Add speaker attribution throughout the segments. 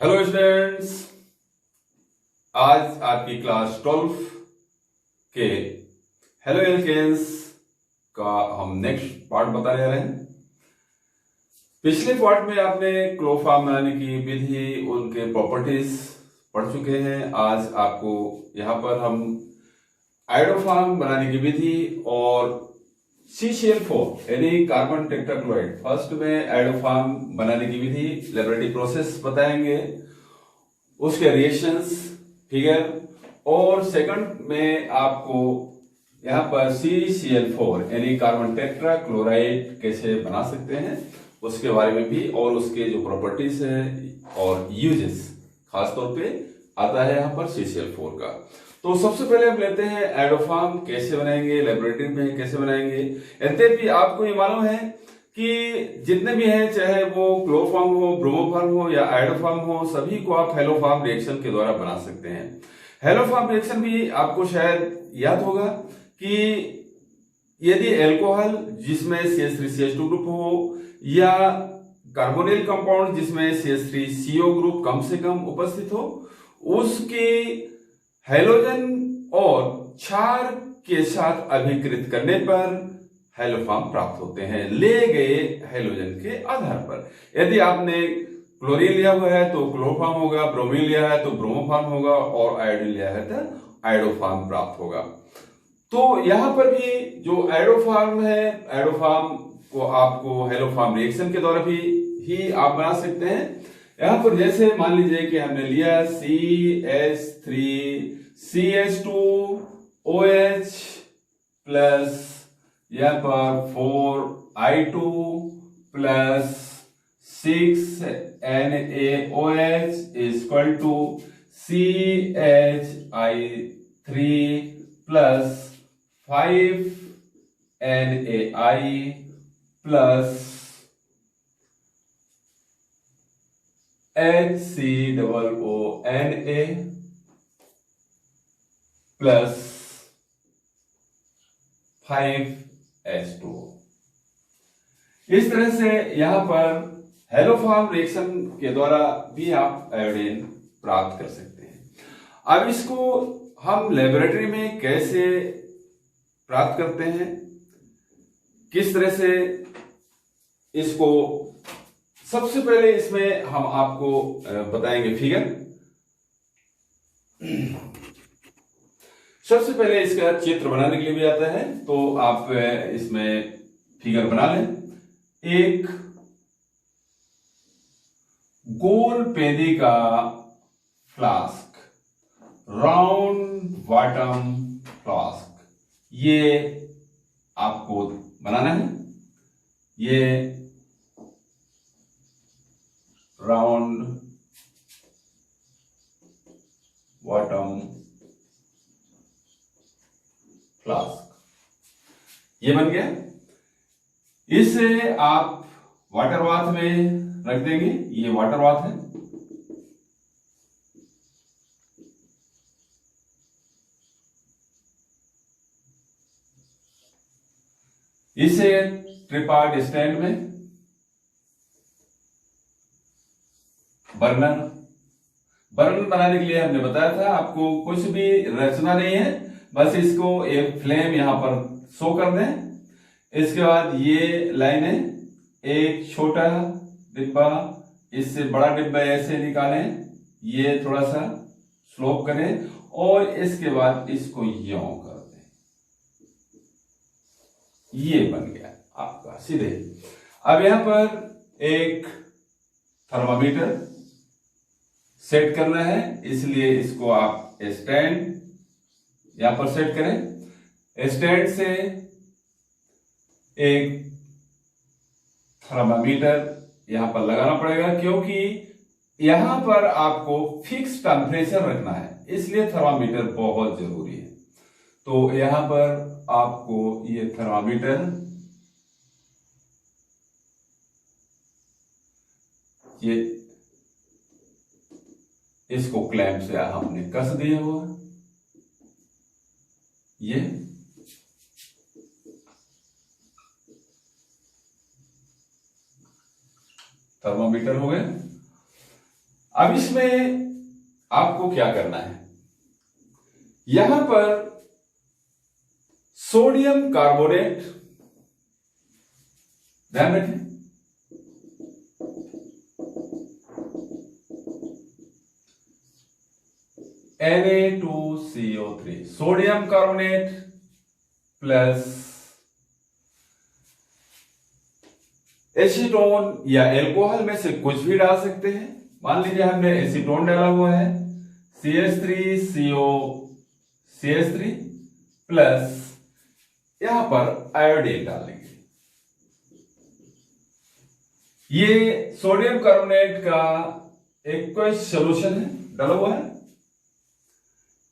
Speaker 1: Hello students, आज आपकी class 12 के हेलो एल्केन्स का हम नेक्स्ट पार्ट बताने जा रहे हैं। पिछले पार्ट में आपने क्लोरोफॉर्म बनाने की विधि, उनके प्रॉपर्टीज पढ़ चुके हैं। आज आपको यहाँ पर हम आयोडोफॉर्म बनाने की विधि और CCl4 यानी कार्बन टेट्राक्लोराइड, फर्स्ट में आयोडोफॉर्म बनाने की विधि लेबोरेटरी प्रोसेस बताएंगे, उसके रिएक्शंस, फिगर, और सेकंड में आपको यहाँ पर CCl4 यानी कार्बन टेट्राक्लोराइड कैसे बना सकते हैं उसके बारे में भी, और उसके जो प्रॉपर्टीज है और यूजेस खासतौर पे आता है यहाँ पर CCl4 का। तो सबसे पहले हम लेते हैं आयोडोफॉर्म कैसे बनाएंगे, लेबोरेटरी में कैसे बनाएंगे। यद्यपि आपको ये मालूम है कि जितने भी हैं, चाहे वो क्लोरोफॉर्म हो, ब्रोमोफॉर्म हो या आयोडोफॉर्म हो, सभी को आप हेलोफॉर्म रिएक्शन के द्वारा बना सकते हैं। हेलोफॉर्म रिएक्शन भी आपको शायद याद होगा कि यदि एल्कोहल जिसमें CH3CH2 ग्रुप हो या कार्बोनिल कंपाउंड जिसमें CH3CO ग्रुप कम से कम उपस्थित हो, उसके हैलोजन और क्षार के साथ अभिकृत करने पर हेलोफॉर्म प्राप्त होते हैं, ले गए हैलोजन के आधार पर। यदि आपने क्लोरीन लिया हुआ है तो क्लोरोफॉर्म होगा, ब्रोमीन लिया है तो ब्रोमोफॉर्म होगा, और आयोडीन लिया है तो आयोडोफॉर्म प्राप्त होगा। तो यहां पर भी जो आयोडोफॉर्म है, आयोडोफॉर्म को आपको हेलोफॉर्म रिएक्शन के द्वारा भी ही आप बना सकते हैं। यहां पर जैसे मान लीजिए कि हमने लिया CH3CH2OH प्लस यहाँ पर 4I2 plus 6NaOH equal to CHI3 plus 5NaI plus HCOONA plus 5H2O। इस तरह से यहां पर हेलोफॉर्म रिएक्शन के द्वारा भी आप आयोडीन प्राप्त कर सकते हैं। अब इसको हम लेबोरेटरी में कैसे प्राप्त करते हैं, किस तरह से इसको, सबसे पहले इसमें हम आपको बताएंगे फिगर। सबसे पहले इसका चित्र बनाने के लिए भी आता है, तो आप इसमें फिगर बना लें। एक गोल पेंदी का फ्लास्क, राउंड बॉटम फ्लास्क, ये आपको बनाना है। ये राउंड बॉटम फ्लास्क ये बन गया। इसे आप वाटर बाथ में रख देंगे। ये वाटर बाथ है। इसे ट्रिपार्ट स्टैंड में, बर्नर बनाने के लिए हमने बताया था आपको, कुछ भी रचना नहीं है, बस इसको एक फ्लेम यहां पर शो कर दें। इसके बाद ये लाइनें, एक छोटा डिब्बा, इससे बड़ा डिब्बा ऐसे निकालें, ये थोड़ा सा स्लोप करें, और इसके बाद इसको यों कर दें। ये बन गया आपका सीधे। अब यहां पर एक थर्मामीटर सेट करना है, इसलिए इसको आप स्टैंड यहां पर सेट करें। स्टैंड से एक थर्मामीटर यहां पर लगाना पड़ेगा, क्योंकि यहां पर आपको फिक्स टेम्परेचर रखना है, इसलिए थर्मामीटर बहुत जरूरी है। तो यहां पर आपको ये थर्मामीटर, ये इसको क्लैंप से हमने कस दिया हुआ, ये थर्मामीटर हो गए। अब इसमें आपको क्या करना है, यहां पर सोडियम कार्बोनेट, ध्यान रखें, Na2CO3, sodium carbonate plus acetone या एल्कोहल में से कुछ भी डाल सकते हैं। मान लीजिए हमने एसीटोन डाला हुआ है, CH3CO CH3 प्लस यहां पर आयोडीन डालेंगे। ये सोडियम कार्बोनेट का एक्वस सॉल्यूशन है, डाला हुआ है,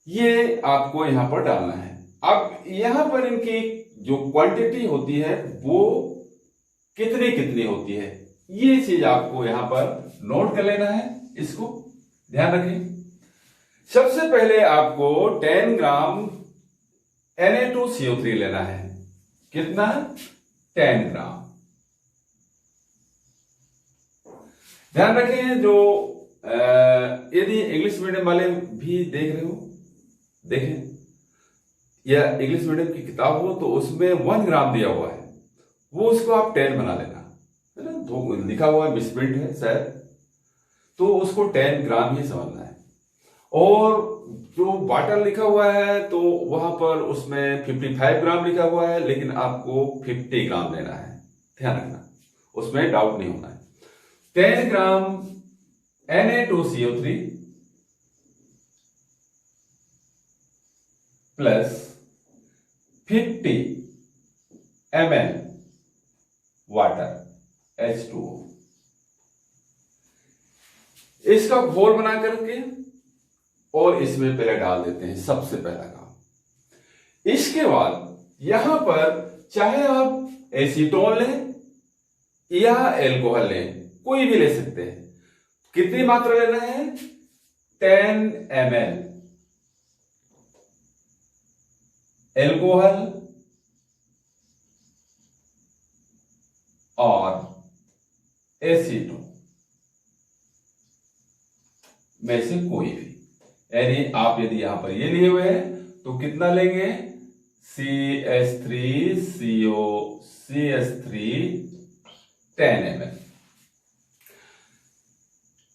Speaker 1: ये आपको यहां पर डालना है। अब यहां पर इनकी जो क्वांटिटी होती है वो कितनी कितनी होती है, ये चीज आपको यहां पर नोट कर लेना है, इसको ध्यान रखें। सबसे पहले आपको 10 ग्राम Na2CO3 लेना है। कितना? 10 ग्राम। ध्यान रखें, जो यदि इंग्लिश मीडियम वाले भी देख रहे हो, देखें, या इंग्लिश मीडियम की किताब हो तो उसमें 1 ग्राम दिया हुआ है, वो उसको आप 10 बना लेना, है ना, तो लिखा हुआ है, मिसप्रिंट है शायद, तो उसको 10 ग्राम ही समझना है। और जो वाटर लिखा हुआ है तो वहां पर उसमें 55 ग्राम लिखा हुआ है, लेकिन आपको 50 ग्राम लेना है, ध्यान रखना, उसमें डाउट नहीं होना है। 10 ग्राम Na2CO3 plus 50 ml water H2O, इसका घोल बना करके और इसमें पहले डाल देते हैं, सबसे पहला काम। इसके बाद यहां पर चाहे आप एसीटोन लें या एल्कोहल लें, कोई भी ले सकते हैं। कितनी मात्रा लेना है? 10 ml एल्कोहल और एसीटोन में से कोई भी, यानी आप यदि यहां पर ये लिए हुए हैं तो कितना लेंगे? CH3CO CH3 10 ml।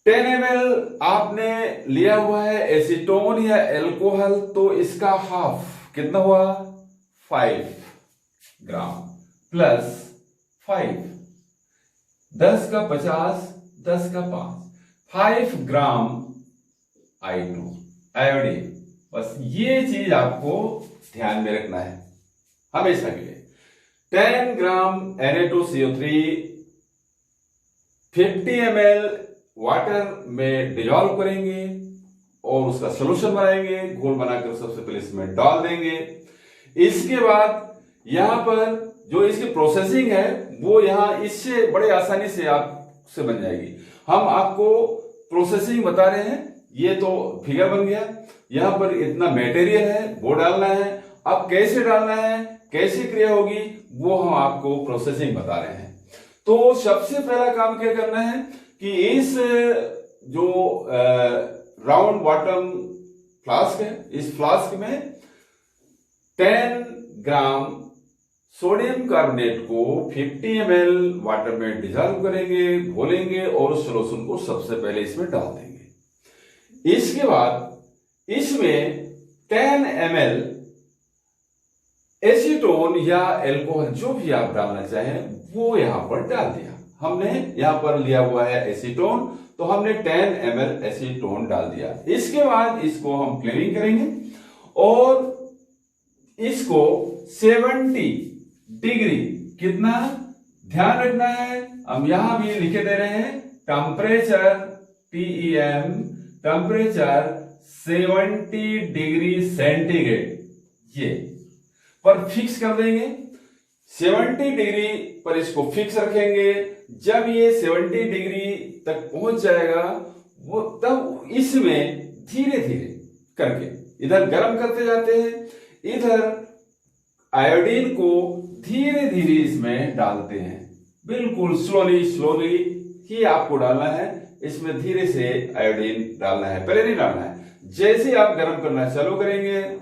Speaker 1: 10 ml आपने लिया हुआ है एसीटोन या एल्कोहल, तो इसका हाफ कितना हुआ? 5 ग्राम प्लस 5, 10 का 50, 10 का 5 ग्राम आयोडीन। बस ये चीज आपको ध्यान में रखना है हमेशा के लिए। 10 ग्राम Na2CO3 50 ml वाटर में डिजॉल्व करेंगे और उसका सोल्यूशन बनाएंगे, घोल बनाकर सबसे पहले इसमें डाल देंगे। इसके बाद यहां पर जो इसकी प्रोसेसिंग है वो यहां इससे बड़े आसानी से आपसे बन जाएगी। हम आपको प्रोसेसिंग बता रहे हैं, ये तो फिगर बन गया, यहां पर इतना मटेरियल है वो डालना है। अब कैसे डालना है, कैसे क्रिया होगी, वो हम आपको प्रोसेसिंग बता रहे हैं। तो सबसे पहला काम क्या करना है कि इस जो राउंड बॉटम फ्लास्क है, इस फ्लास्क में 10 ग्राम सोडियम कार्बोनेट को 50 ml वाटर में डिजॉल्व करेंगे, घोलेंगे और उस सोल्यूशन को सबसे पहले इसमें डाल देंगे। इसके बाद इसमें 10 ml एसीटोन या एल्कोहल जो भी आप डालना चाहें वो यहां पर डाल दिया। हमने यहां पर लिया हुआ है एसीटोन, तो हमने 10 ml एसीटोन डाल दिया। इसके बाद इसको हम क्लीनिंग करेंगे और इसको 70 डिग्री, कितना ध्यान रखना है, हम यहां भी लिखे दे रहे हैं temperature, TEM, temperature 70 degree centigrade, ये पर फिक्स कर देंगे। 70 डिग्री पर इसको फिक्स रखेंगे। जब ये 70 डिग्री तक पहुंच जाएगा वो, तब इसमें धीरे धीरे करके इधर गर्म करते जाते हैं, इधर आयोडीन को धीरे धीरे इसमें डालते हैं। बिल्कुल स्लोली स्लोली ही आपको डालना है, इसमें धीरे से आयोडीन डालना है, पहले नहीं डालना है। जैसे आप गर्म करना चालू करेंगे,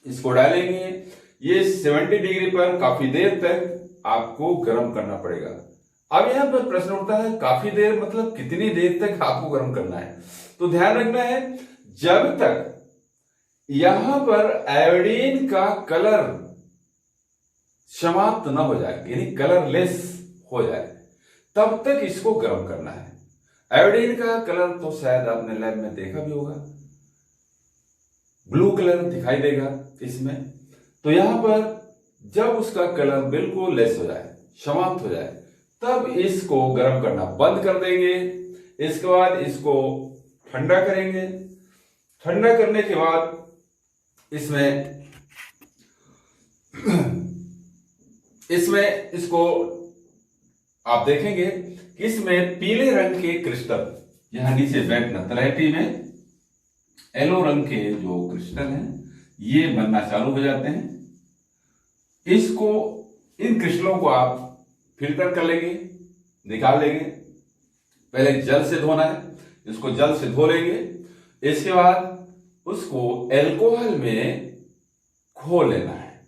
Speaker 1: इसको डालेंगे, ये 70 डिग्री पर काफी देर तक आपको गर्म करना पड़ेगा। अब यहां पर प्रश्न उठता है काफी देर मतलब कितनी देर तक आपको गर्म करना है? तो ध्यान रखना है जब तक यहां पर आयोडीन का कलर समाप्त न हो जाए, यानी कलरलेस हो जाए, तब तक इसको गर्म करना है। आयोडीन का कलर तो शायद आपने लैब में देखा भी होगा, ब्लू कलर दिखाई देगा इसमें। तो यहां पर जब उसका कलर बिल्कुल लेस हो जाए, समाप्त हो जाए, तब इसको गर्म करना बंद कर देंगे। इसके बाद इसको ठंडा करेंगे। ठंडा करने के बाद इसमें इसको आप देखेंगे कि इसमें पीले रंग के क्रिस्टल यहां नीचे बैठना, तलहटी में येलो रंग के जो क्रिस्टल हैं ये बनना चालू हो जाते हैं। इन क्रिस्टलों को आप फिल्टर कर लेंगे, निकाल लेंगे। पहले जल से धोना है, इसको जल से धो लेंगे। इसके बाद उसको एल्कोहल में घोल लेना है।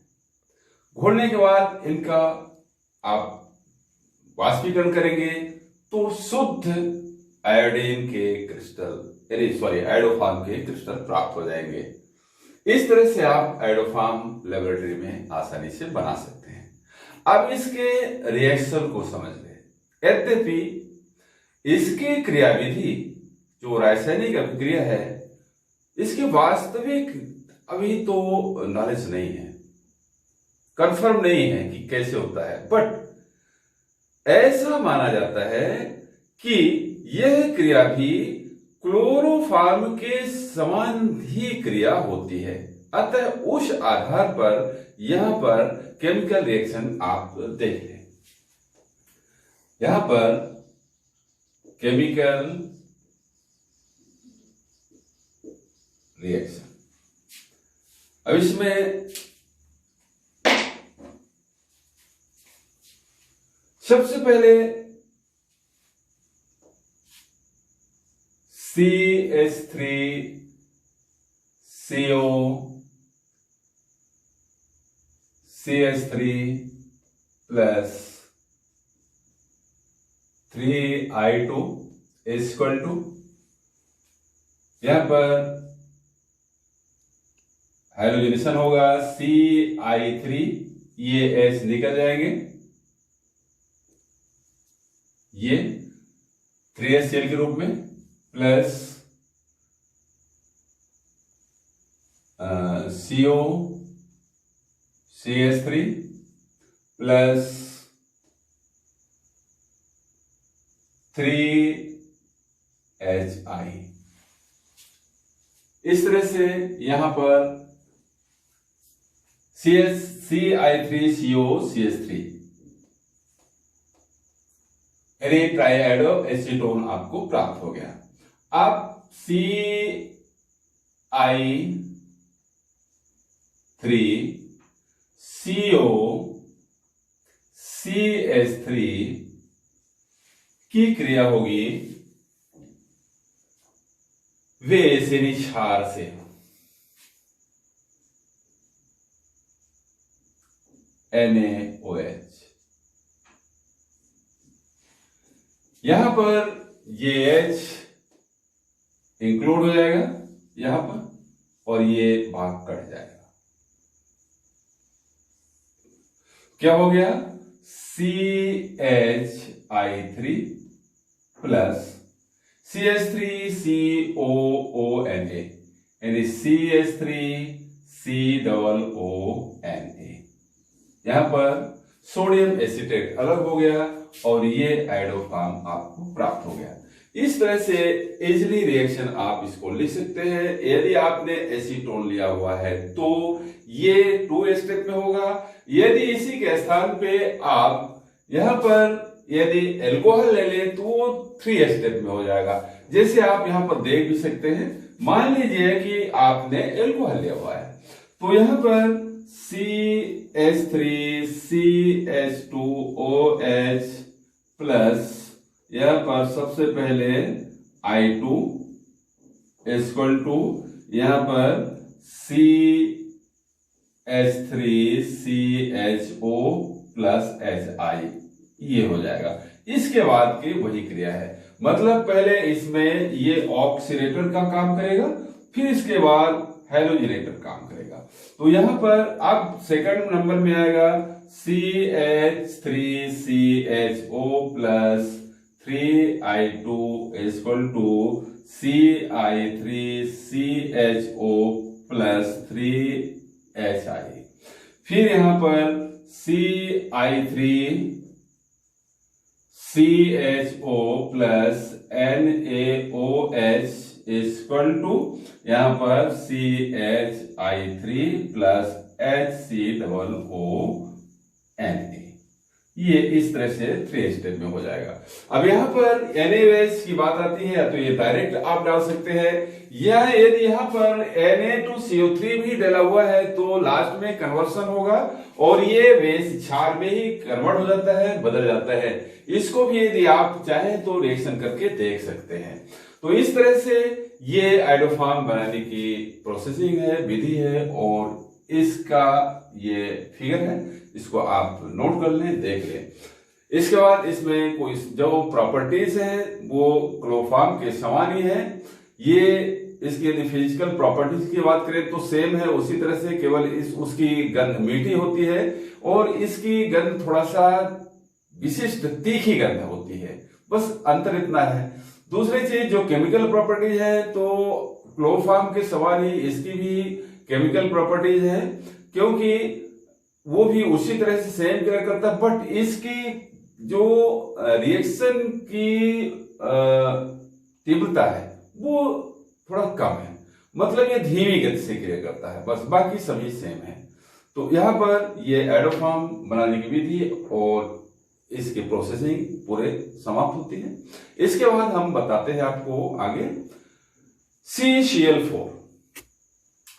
Speaker 1: घोलने के बाद इनका आप वाष्पीकरण करेंगे तो शुद्ध आयोडीन के क्रिस्टल आयोडोफार्म के क्रिस्टल प्राप्त हो जाएंगे। इस तरह से आप आयोडोफार्म लेबोरेटरी में आसानी से बना सकते हैं। अब इसके रिएक्शन को समझ लें। यद्यपि इसकी क्रियाविधि जो रासायनिक अभिक्रिया है, इसकी वास्तविक अभी तो नॉलेज नहीं है, कंफर्म नहीं है कि कैसे होता है, बट ऐसा माना जाता है कि यह क्रिया भी क्लोरोफॉर्म के समान ही क्रिया होती है। अतः उस आधार पर यहां पर केमिकल रिएक्शन आप देख लें। यहां पर केमिकल रिएक्शन, अब इसमें सबसे पहले CH3CO CH3 plus 3I2 equal to, यहां पर हाइड्रोजनेशन होगा CI3, ये H निकल जाएंगे, ये 3HCl के रूप में, plus CO CH3 plus 3HI। इस तरह से यहां पर CI3CO CH3 ट्राइएडो एसीटोन आपको प्राप्त हो गया। अब CI3CO CH3 की क्रिया होगी वे से निछार से, NaOH। यहां पर ये H इंक्लूड हो जाएगा यहां पर, और ये भाग कट जाएगा। क्या हो गया? CHI3 प्लस CH3COONA, यानी CH3COONA। यहां पर सोडियम एसीटेट अलग हो गया और ये आयोडोफॉर्म आपको प्राप्त हो गया। इस तरह से इजिली रिएक्शन आप इसको लिख सकते हैं। यदि आपने एसीटोन लिया हुआ है तो ये 2 स्टेप में होगा। यदि इसी के स्थान पे आप यहां पर यदि एल्कोहल ले लें तो वो 3 स्टेप में हो जाएगा। जैसे आप यहां पर देख भी सकते हैं, मान लीजिए कि आपने एल्कोहल लिया हुआ है तो यहां पर CH3CH2OH प्लस यहाँ पर सबसे पहले I2 इक्वल टू यहाँ पर CH3CHO प्लस HI, ये हो जाएगा। इसके बाद की वही क्रिया है, मतलब पहले इसमें ये ऑक्सीडेटर का काम करेगा, फिर इसके बाद हैलोजेनेटर काम करेगा। तो यहां पर अब सेकंड नंबर में आएगा CH3CHO plus 3I2 equal to CI3CHO plus 3HI। फिर यहां पर CI3CHO plus NaOH equal to यहां पर CHI3 प्लस HCOONA। ये इस तरह से 3 स्टेप में हो जाएगा। अब यहां पर NaOH की बात आती है तो ये डायरेक्ट आप डाल सकते हैं, या यदि यहां पर Na2CO3 भी डाला हुआ है तो लास्ट में कन्वर्सन होगा और ये बेस क्षार में ही कन्वर्ट हो जाता है, बदल जाता है। इसको भी यदि आप चाहें तो रिएक्शन करके देख सकते हैं। तो इस तरह से ये आइडोफार्म बनाने की प्रोसेसिंग है, विधि है, और इसका ये फिगर है, इसको आप नोट कर लें, देख लें। इसके बाद इसमें कोई जो प्रॉपर्टीज हैं वो क्लोरोफॉर्म के समान ही है। ये इसकी यदि फिजिकल प्रॉपर्टीज की बात करें तो सेम है उसी तरह से, केवल उसकी गंध मीठी होती है और इसकी गंध थोड़ा सा विशिष्ट तीखी गंध होती है, बस अंतर इतना है। दूसरी चीज जो केमिकल प्रॉपर्टीज है तो क्लोरोफॉर्म के समान ही इसकी भी केमिकल प्रॉपर्टीज है, क्योंकि वो भी उसी तरह से सेम क्रिया करता है, बट इसकी जो रिएक्शन की तीव्रता है वो थोड़ा कम है, मतलब ये धीमी गति से क्रिया करता है, बस बाकी सभी सेम है। तो यहाँ पर ये आइडोफार्म बनाने की विधि और इसकी प्रोसेसिंग पूरे समाप्त होती है। इसके बाद हम बताते हैं आपको आगे CCl4।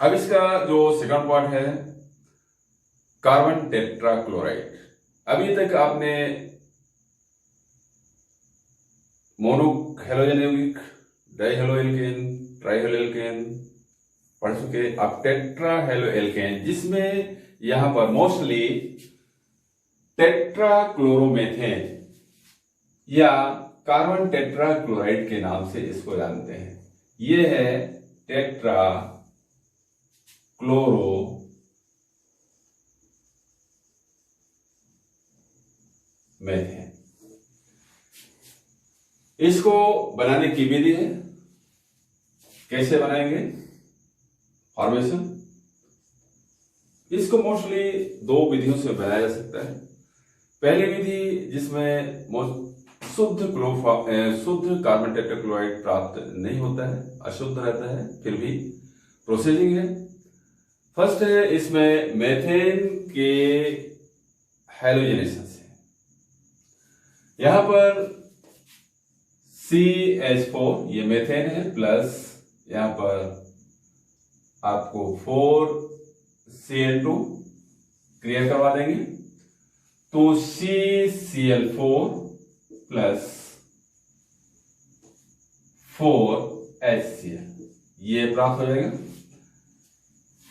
Speaker 1: अब इसका जो सेकंड पार्ट है कार्बन टेट्राक्लोराइड। अभी तक आपने मोनो हेलोजेनिक, डाइहेलोएल्केन, ट्राइहेलोएल्केन पढ़ चुके। अब टेट्रा हेलोएल्केन, जिसमें यहां पर मोस्टली टेट्राक्लोरोमेथेन या कार्बन टेट्राक्लोराइड के नाम से इसको जानते हैं। ये है टेट्रा क्लोरोमेथेन। इसको बनाने की विधि है, कैसे बनाएंगे फॉर्मेशन। इसको मोस्टली 2 विधियों से बनाया जा सकता है। पहली विधि जिसमें शुद्ध कार्बन टेट्राक्लोराइड प्राप्त नहीं होता है, अशुद्ध रहता है, फिर भी प्रोसेसिंग है। फर्स्ट है इसमें मेथेन के हैलोजेनेशन से। यहां पर CH4 ये मेथेन है, प्लस यहां पर आपको 4Cl2 क्रिया करवा देंगे तो CCl4 प्लस 4HCl ये प्राप्त हो जाएगा।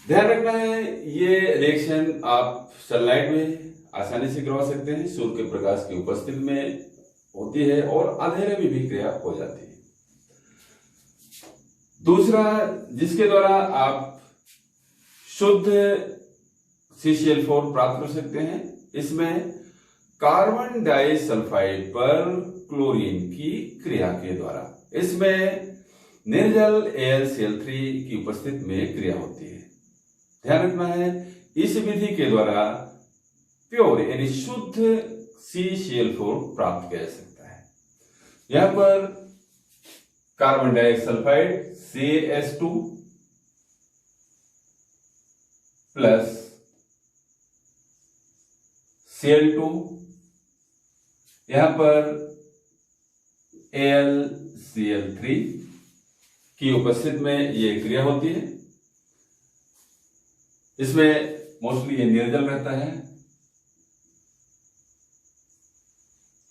Speaker 1: ध्यान रखना है ये रिएक्शन आप सनलाइट में आसानी से करवा सकते हैं, सूर्य के प्रकाश की उपस्थिति में होती है और अंधेरे में भी क्रिया हो जाती है। दूसरा जिसके द्वारा आप शुद्ध CCl4 प्राप्त कर सकते हैं, इसमें कार्बन डाइसल्फाइड पर क्लोरीन की क्रिया के द्वारा। इसमें निर्जल AlCl3 की उपस्थिति में क्रिया होती है। ध्यान रखना है इस विधि के द्वारा प्योर यानी शुद्ध CCl4 प्राप्त किया जा सकता है। यहां पर carbon disulphide CH2 plus Cl2, यहां पर AlCl3 की उपस्थिति में ये क्रिया होती है। इसमें मोस्टली ये निर्जल रहता है।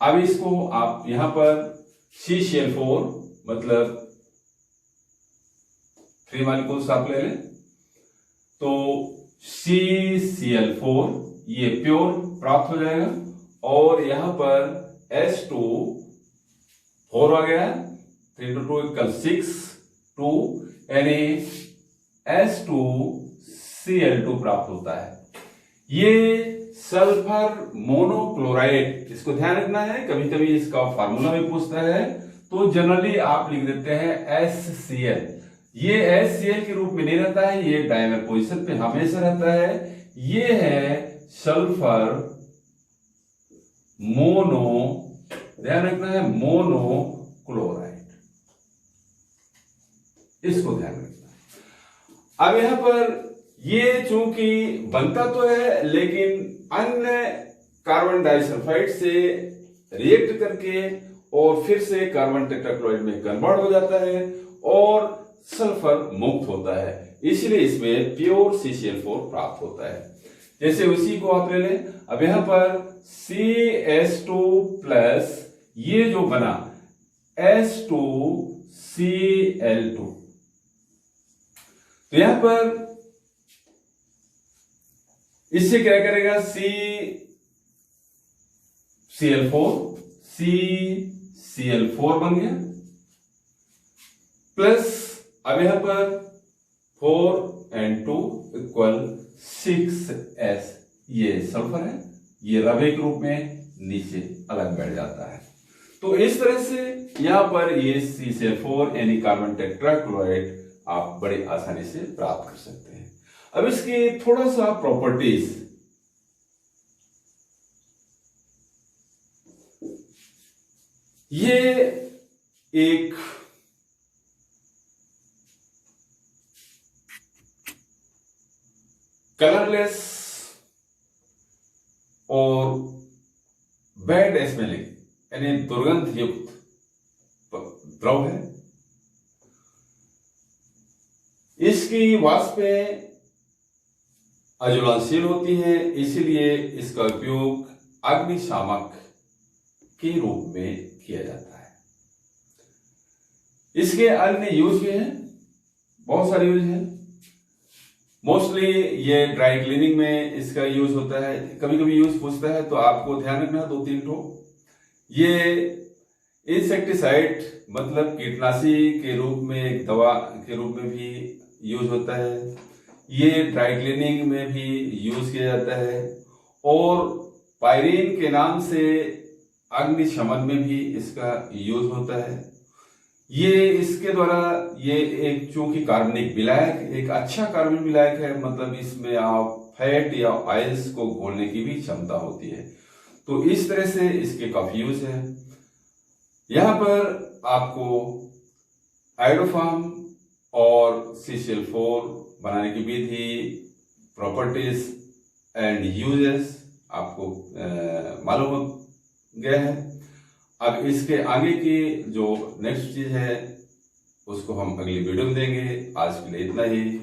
Speaker 1: अब इसको आप यहां पर CCl4 मतलब 3 मॉलिक्यूल्स आप ले लें तो CCl4 ये प्योर प्राप्त हो जाएगा और यहां पर H2 4 आ गया, 3 to 2 = 6 2 यानी H2Cl2 प्राप्त होता है। ये सल्फर मोनोक्लोराइड, इसको ध्यान रखना है, कभी कभी इसका फार्मूला भी पूछता है तो जनरली आप लिख देते हैं HCl। ये HCl के रूप में नहीं रहता है, ये डायमर पोजीशन पे हमेशा रहता है। ये है सल्फर मोनो, ध्यान रखना है, मोनोक्लोराइड, इसको ध्यान रखना है। अब यहां पर ये चूंकि बनता तो है लेकिन अन्य कार्बन डाइसल्फाइड से रिएक्ट करके और फिर से कार्बन टेट्राक्लोराइड में कन्वर्ट हो जाता है और सल्फर मुक्त होता है, इसलिए इसमें प्योर CCl4 प्राप्त होता है। जैसे उसी को आप ले लें, अब यहां पर CH2 प्लस ये जो बना H2Cl2, तो यहां पर इससे क्या करेगा, CCl4 बन गया प्लस अब यहां पर 4 and 2 = 6S, ये सल्फर है, ये रबे के रूप में नीचे अलग बैठ जाता है। तो इस तरह से यहां पर ये CCl4 यानी कार्बन टेट्राक्लोराइड आप बड़े आसानी से प्राप्त कर सकते हैं। अब इसकी थोड़ा सा प्रॉपर्टीज, ये एक कलरलेस और बैड स्मेलिंग यानी दुर्गंध युक्त द्रव है। इसकी वाष्पें अज्वलनशील होती हैं, इसीलिए इसका उपयोग अग्निशामक के रूप में किया जाता है। इसके अन्य यूज भी हैं, बहुत सारे यूज हैं। मोस्टली ये ड्राई क्लीनिंग में इसका यूज होता है, कभी कभी यूज पूछता है तो आपको ध्यान रखना 2-3 ठो। ये इंसेक्टिसाइड मतलब कीटनाशी के रूप में, एक दवा के रूप में भी यूज होता है। ये ड्राई क्लीनिंग में भी यूज किया जाता है और पायरीन के नाम से अग्निशमन में भी इसका यूज होता है। ये इसके द्वारा ये एक चूंकि कार्बनिक विलायक, एक अच्छा कार्बनिक विलायक है, मतलब इसमें आप फैट या ऑयल्स को घोलने की भी क्षमता होती है, तो इस तरह से इसके काफी यूज है। यहां पर आपको आयोडोफॉर्म और CCl4 बनाने की विधि, प्रॉपर्टीज एंड यूजेस आपको मालूम हो गया है। अब इसके आगे की जो नेक्स्ट चीज है उसको हम अगली वीडियो में देंगे। आज के लिए इतना ही।